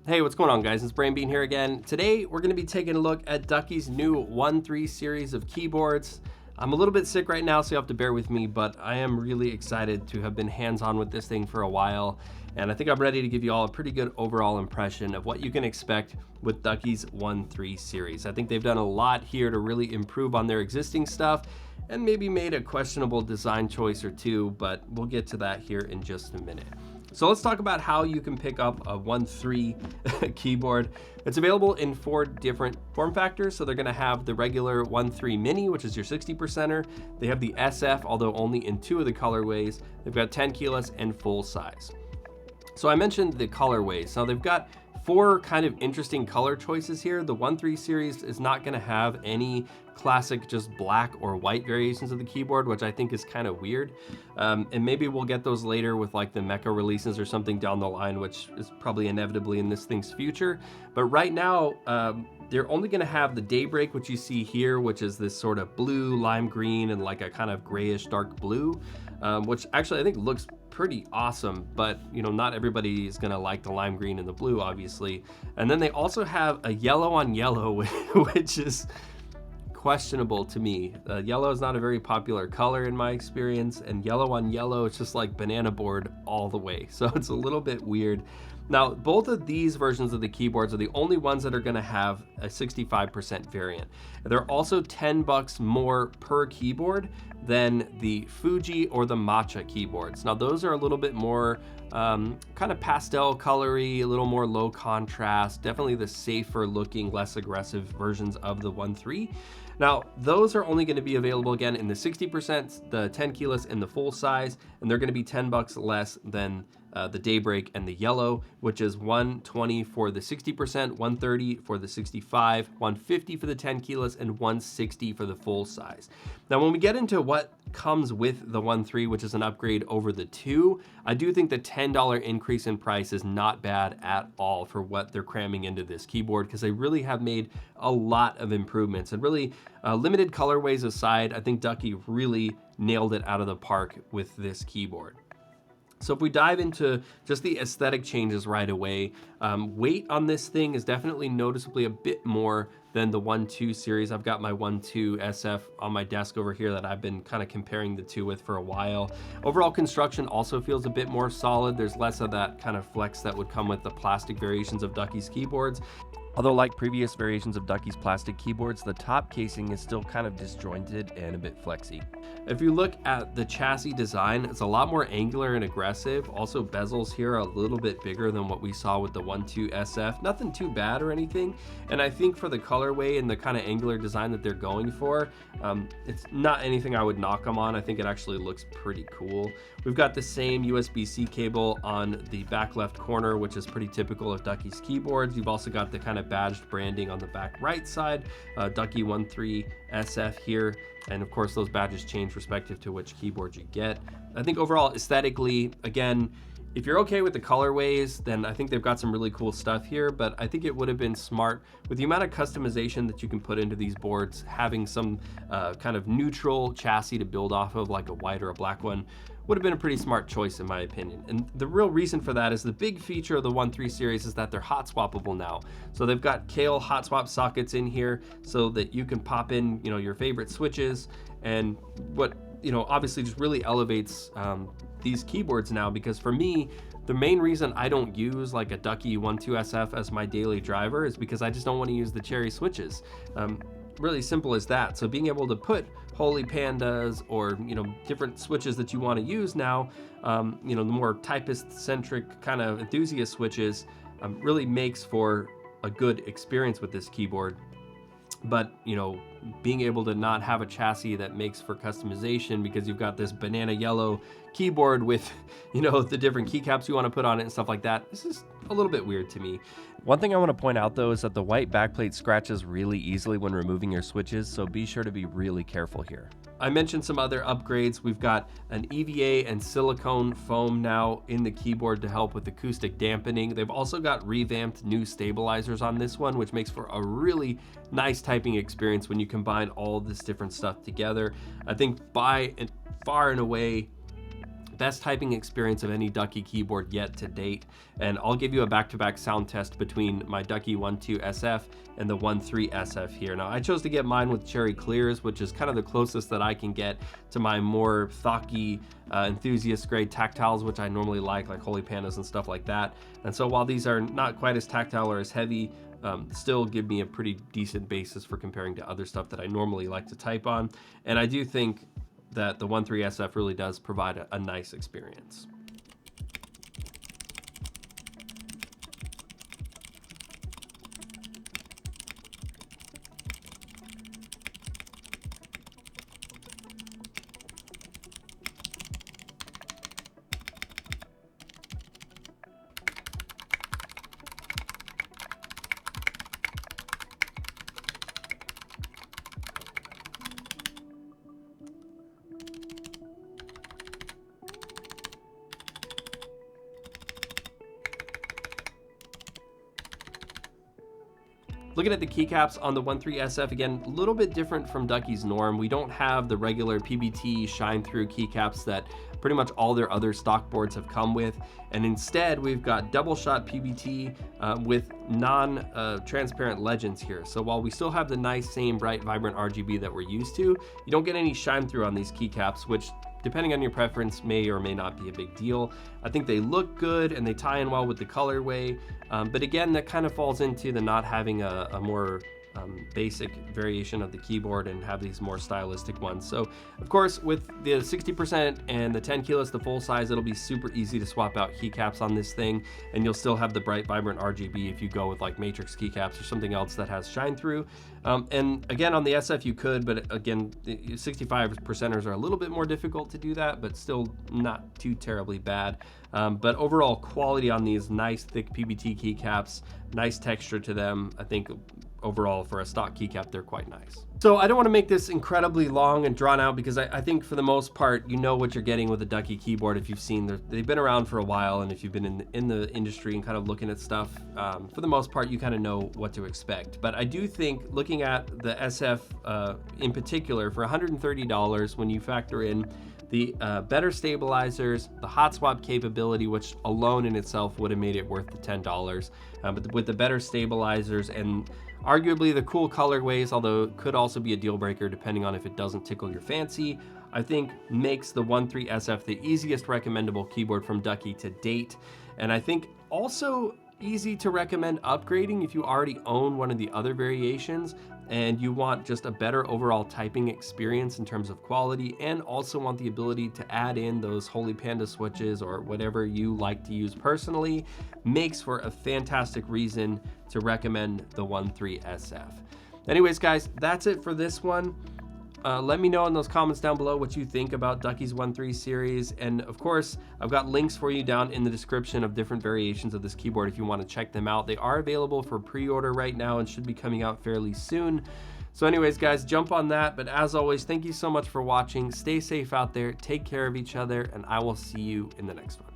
Hey, what's going on, guys? It's Brain Bean here again. Today, we're going to be taking a look at Ducky's new 1-3 series of keyboards. I'm a little bit sick right now, so you have to bear with me, but I am really excited to have been hands-on with this thing for a while, and I think I'm ready to give you all a pretty good overall impression of what you can expect with Ducky's 1-3 series. I think they've done a lot here to really improve on their existing stuff, and maybe made a questionable design choice or two, but we'll get to that here in just a minute. So let's talk about how you can pick up a 1-3 keyboard. It's available in 4 different form factors. So they're gonna have the regular 1-3 mini, which is your 60%er. They have the SF, although only in 2 of the colorways. They've got 10 keyless and full size. So I mentioned the colorways. Now they've got 4 kind of interesting color choices here. The 1-3 series is not gonna have any classic just black or white variations of the keyboard, which I think is kind of weird. And maybe we'll get those later with like the mecha releases or something down the line, which is probably inevitably in this thing's future. But right now, they're only gonna have the Daybreak, which you see here, which is this sort of blue, lime green, and like a kind of grayish dark blue, which actually I think looks pretty awesome, but you know, not everybody is gonna like the lime green and the blue, obviously. And then they also have a yellow on yellow, which is questionable to me. Yellow is not a very popular color in my experience, and yellow on yellow, it's just like banana board all the way. So it's a little bit weird. Now, both of these versions of the keyboards are the only ones that are gonna have a 65% variant. They're also $10 more per keyboard than the Fuji or the Matcha keyboards. Now, those are a little bit more kind of pastel colory, a little more low contrast, definitely the safer looking, less aggressive versions of the 1-3. Now, those are only gonna be available again in the 60%, the 10 keyless and the full size, and they're gonna be $10 less than the Daybreak and the yellow, which is $120 for the 60%, $130 for the 65, $150 for the 10 keyless, and $160 for the full size. Now, when we get into what comes with the 1-3, which is an upgrade over the 2, I do think the $10 increase in price is not bad at all for what they're cramming into this keyboard, because they really have made a lot of improvements. And really, limited colorways aside, I think Ducky really nailed it out of the park with this keyboard. So if we dive into just the aesthetic changes right away, weight on this thing is definitely noticeably a bit more than the 1-2 series. I've got my 1-2 SF on my desk over here that I've been kind of comparing the two with for a while. Overall construction also feels a bit more solid. There's less of that kind of flex that would come with the plastic variations of Ducky's keyboards. Although like previous variations of Ducky's plastic keyboards, the top casing is still kind of disjointed and a bit flexy. If you look at the chassis design, it's a lot more angular and aggressive. Also, bezels here are a little bit bigger than what we saw with the 1-2 SF. Nothing too bad or anything. And I think for the colorway and the kind of angular design that they're going for, it's not anything I would knock them on. I think it actually looks pretty cool. We've got the same USB-C cable on the back left corner, which is pretty typical of Ducky's keyboards. You've also got the kind of badged branding on the back right side, Ducky 1-3 SF here, and of course those badges change respective to which keyboard you get. I think overall aesthetically, again, if you're okay with the colorways, then I think they've got some really cool stuff here, but I think it would have been smart with the amount of customization that you can put into these boards, having some kind of neutral chassis to build off of, like a white or a black one, would have been a pretty smart choice in my opinion. And the real reason for that is the big feature of the 1-3 series is that they're hot swappable now. So they've got Kale hot swap sockets in here so that you can pop in, you know, your favorite switches, and what, you know, obviously just really elevates these keyboards now, because for me, the main reason I don't use like a Ducky 1-2 SF as my daily driver is because I just don't want to use the cherry switches. Really simple as that. So being able to put Holy Pandas or, you know, different switches that you want to use now, you know, the more typist-centric kind of enthusiast switches, really makes for a good experience with this keyboard. But, you know, being able to not have a chassis that makes for customization because you've got this banana yellow keyboard with, you know, the different keycaps you want to put on it and stuff like that, this is a little bit weird to me. One thing I want to point out though is that the white backplate scratches really easily when removing your switches, so be sure to be really careful here. I mentioned some other upgrades. We've got an EVA and silicone foam now in the keyboard to help with acoustic dampening. They've also got revamped new stabilizers on this one, which makes for a really nice typing experience when you combine all this different stuff together. I think by far and away, best typing experience of any Ducky keyboard yet to date. And I'll give you a back-to-back sound test between my Ducky 1.2 SF and the 1.3 SF here. Now, I chose to get mine with cherry clears, which is kind of the closest that I can get to my more thocky, enthusiast grade tactiles, which I normally like Holy Pandas and stuff like that. And so while these are not quite as tactile or as heavy, still give me a pretty decent basis for comparing to other stuff that I normally like to type on. And I do think that the 1.3 SF really does provide a nice experience. Looking at the keycaps on the 1.3 SF, again, a little bit different from Ducky's norm. We don't have the regular PBT shine-through keycaps that pretty much all their other stock boards have come with. And instead, we've got double-shot PBT with non-transparent legends here. So while we still have the nice, same bright, vibrant RGB that we're used to, you don't get any shine-through on these keycaps, which, depending on your preference, may or may not be a big deal. I think they look good and they tie in well with the colorway, but again, that kind of falls into the not having a more basic variation of the keyboard and have these more stylistic ones. So of course, with the 60% and the 10 keyless, the full size, it'll be super easy to swap out keycaps on this thing, and you'll still have the bright, vibrant RGB if you go with like matrix keycaps or something else that has shine through. And again, on the SF you could, but again, the 65%ers are a little bit more difficult to do that, but still not too terribly bad. But overall quality on these nice thick PBT keycaps, nice texture to them. I think overall for a stock keycap, they're quite nice. So I don't want to make this incredibly long and drawn out because I think for the most part, you know what you're getting with a Ducky keyboard if you've seen, they've been around for a while, and if you've been in the industry and kind of looking at stuff, for the most part, you kind of know what to expect. But I do think looking at the SF in particular, for $130, when you factor in the better stabilizers, the hot swap capability, which alone in itself would have made it worth the $10, but with the better stabilizers and arguably the cool colorways, although it could also be a deal breaker depending on if it doesn't tickle your fancy, I think makes the 1.3 SF the easiest recommendable keyboard from Ducky to date. And I think also easy to recommend upgrading if you already own one of the other variations and you want just a better overall typing experience in terms of quality, and also want the ability to add in those Holy Panda switches or whatever you like to use personally, makes for a fantastic reason to recommend the 1.3 SF. Anyways, guys, that's it for this one. Let me know in those comments down below what you think about Ducky's 1.3 series. And of course, I've got links for you down in the description of different variations of this keyboard if you want to check them out. They are available for pre-order right now and should be coming out fairly soon. So anyways, guys, jump on that. But as always, thank you so much for watching. Stay safe out there, take care of each other, and I will see you in the next one.